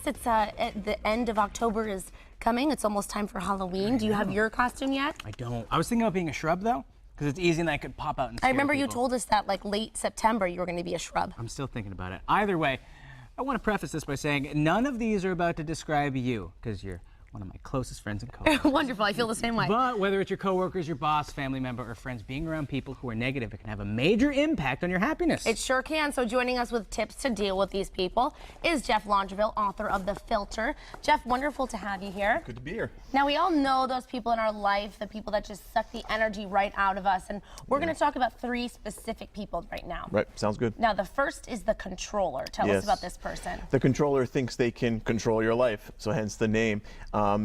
tips. It's at the end of October is coming. It's almost time for Halloween. Do you have your costume yet? I don't. I was thinking about being a shrub though, because it's easy and I could pop out and I remember people. you told us that like late September you were going to be a shrub. I'm still thinking about it. Either way, I want to preface this by saying none of these are about to describe you, because you're one of my closest friends and coworkers. Wonderful. I feel the same way. But whether it's your coworkers, your boss, family member, or friends, being around people who are negative, it can have a major impact on your happiness. It sure can. So joining us with tips to deal with these people is Jeff Longeville, author of The Filter. Jeff, wonderful to have you here. Good to be here. Now, we all know those people in our life, the people that just suck the energy right out of us. And we're going to talk about 3 specific people right now. Right, sounds good. Now, the first is the controller. Tell us about this person. The controller thinks they can control your life, so hence the name.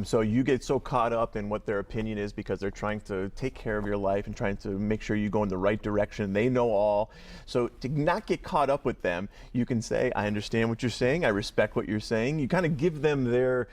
So you get so caught up in what their opinion is because they're trying to take care of your life and trying to make sure you go in the right direction. They know all. So to not get caught up with them, you can say, I understand what you're saying, I respect what you're saying. You kind of give them their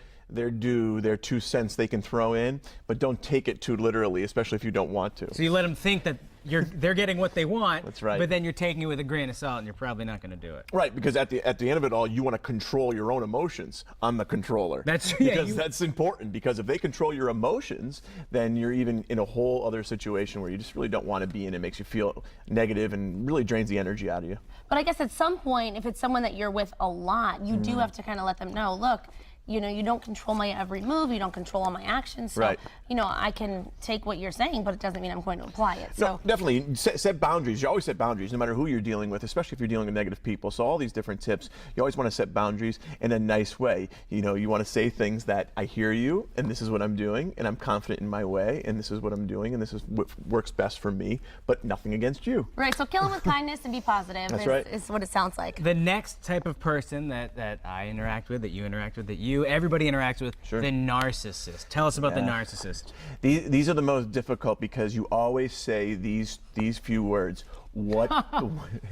due, their 2 cents they can throw in, but don't take it too literally, especially if you don't want to. So you let them think that they're getting what they want. That's right. But then you're taking it with a grain of salt, and you're probably not going to do it. Right, because at the end of it all, you want to control your own emotions on the controller. Because that's important. Because if they control your emotions, then you're even in a whole other situation where you just really don't want to be in. It makes you feel negative and really drains the energy out of you. But I guess at some point, if it's someone that you're with a lot, you do have to kind of let them know, look, you know, you don't control my every move, you don't control all my actions. So, right. you know, I can take what you're saying, but it doesn't mean I'm going to apply it. So no, definitely set boundaries. You always set boundaries, no matter who you're dealing with, especially if you're dealing with negative people. So all these different tips, you always want to set boundaries in a nice way. You know, you want to say things that I hear you, and this is what I'm doing, and I'm confident in my way, and this is what I'm doing, and this is what works best for me, but nothing against you. Right, so kill them with kindness and be positive. That's right. Is what it sounds like. The next type of person that I interact with, that you interact with, that everybody interacts with, Sure. the narcissist. Tell us about the narcissist. These are the most difficult because you always say these few words. What?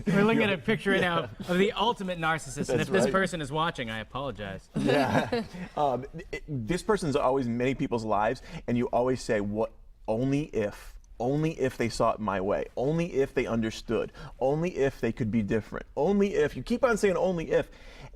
We're looking at a picture right now of the ultimate narcissist, and That's if this right. person is watching, I apologize. Yeah. This person's always in many people's lives, and you always say, "What? Only if they saw it my way, only if they understood, only if they could be different, only if." You keep on saying only if,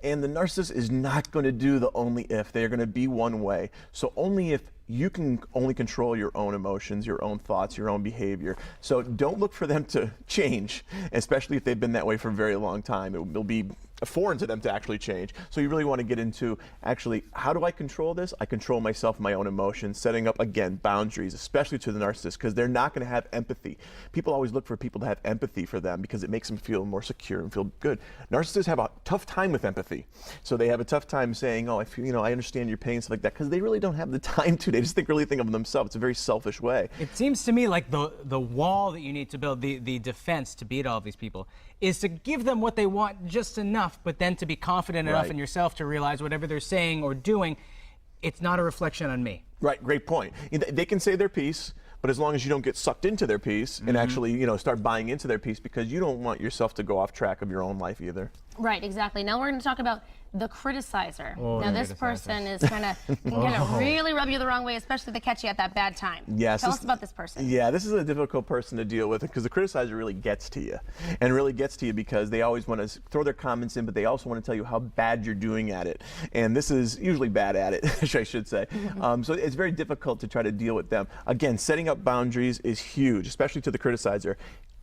and the narcissist is not going to do the only if. They're going to be one way. So only if you can only control your own emotions, your own thoughts, your own behavior. So don't look for them to change, especially if they've been that way for a very long time. It'll be foreign to them to actually change. So you really want to get into, actually, how do I control this? I control myself, my own emotions, setting up, again, boundaries, especially to the narcissist, because they're not going to have empathy. People always look for people to have empathy for them because it makes them feel more secure and feel good. Narcissists have a tough time with empathy. So they have a tough time saying, oh, I understand your pain, stuff like that, because they really don't have the time to. They just really think of themselves. It's a very selfish way. It seems to me like the wall that you need to build, the defense to beat all of these people, is to give them what they want just enough, but then to be confident enough in yourself to realize whatever they're saying or doing, it's not a reflection on me. Right, great point. They can say their piece, but as long as you don't get sucked into their piece and actually, start buying into their piece, because you don't want yourself to go off track of your own life either. Right, exactly. Now we're going to talk about the criticizer. Now this person is kind of really rub you the wrong way, especially if they catch you at that bad time. Yes. Tell us about this person. Yeah, this is a difficult person to deal with because the criticizer really gets to you, and really gets to you because they always want to throw their comments in, but they also want to tell you how bad you're doing at it. And this is usually bad at it, I should say. So it's very difficult to try to deal with them. Again, setting up boundaries is huge, especially to the criticizer.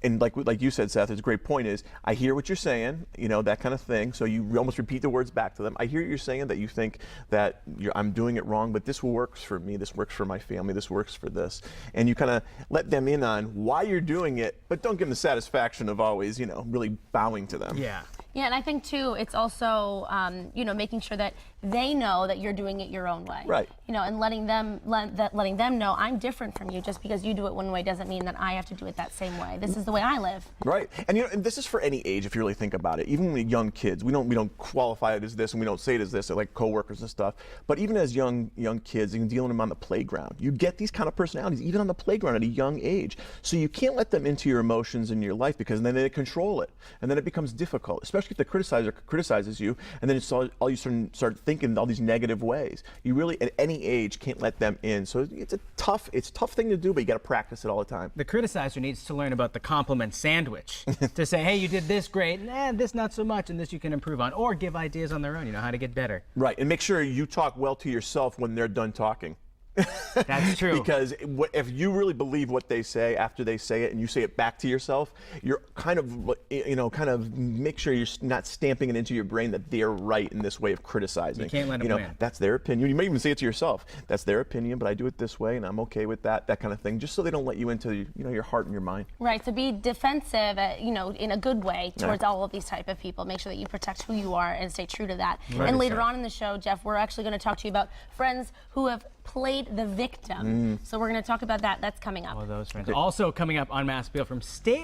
And like you said, Seth, it's a great point is, I hear what you're saying, that kind of thing. So you almost repeat the words back to them. I hear what you're saying, that you think that I'm doing it wrong, but this works for me, this works for my family, this works for this. And you kind of let them in on why you're doing it, but don't give them the satisfaction of always, really bowing to them. Yeah. Yeah, and I think too, it's also, making sure that they know that you're doing it your own way. Right. And letting them know I'm different from you. Just because you do it one way doesn't mean that I have to do it that same way. This is the way I live. Right, and and this is for any age if you really think about it. Even when young kids, we don't qualify it as this, and we don't say it as this, like coworkers and stuff. But even as young kids, even dealing with them on the playground, you get these kind of personalities even on the playground at a young age. So you can't let them into your emotions in your life because then they control it, and then it becomes difficult, especially especially if the criticizer criticizes you, and then it's all you start thinking all these negative ways. You really, at any age, can't let them in. So it's a tough thing to do, but you got to practice it all the time. The criticizer needs to learn about the compliment sandwich to say, hey, you did this great, and this not so much, and this you can improve on, or give ideas on their own, how to get better. Right, and make sure you talk well to yourself when they're done talking. That's true. Because if you really believe what they say after they say it, and you say it back to yourself, you're kind of make sure you're not stamping it into your brain that they're right in this way of criticizing. You can't let them win. That's their opinion. You may even say it to yourself. That's their opinion, but I do it this way, and I'm okay with that. That kind of thing, just so they don't let you into your heart and your mind. Right. So be defensive, in a good way towards all of these type of people. Make sure that you protect who you are and stay true to that. Right. And later on in the show, Jeff, we're actually going to talk to you about friends who have played the victim. So we're going to talk about that. That's coming up. All those friends. Also coming up on Mass Appeal from State.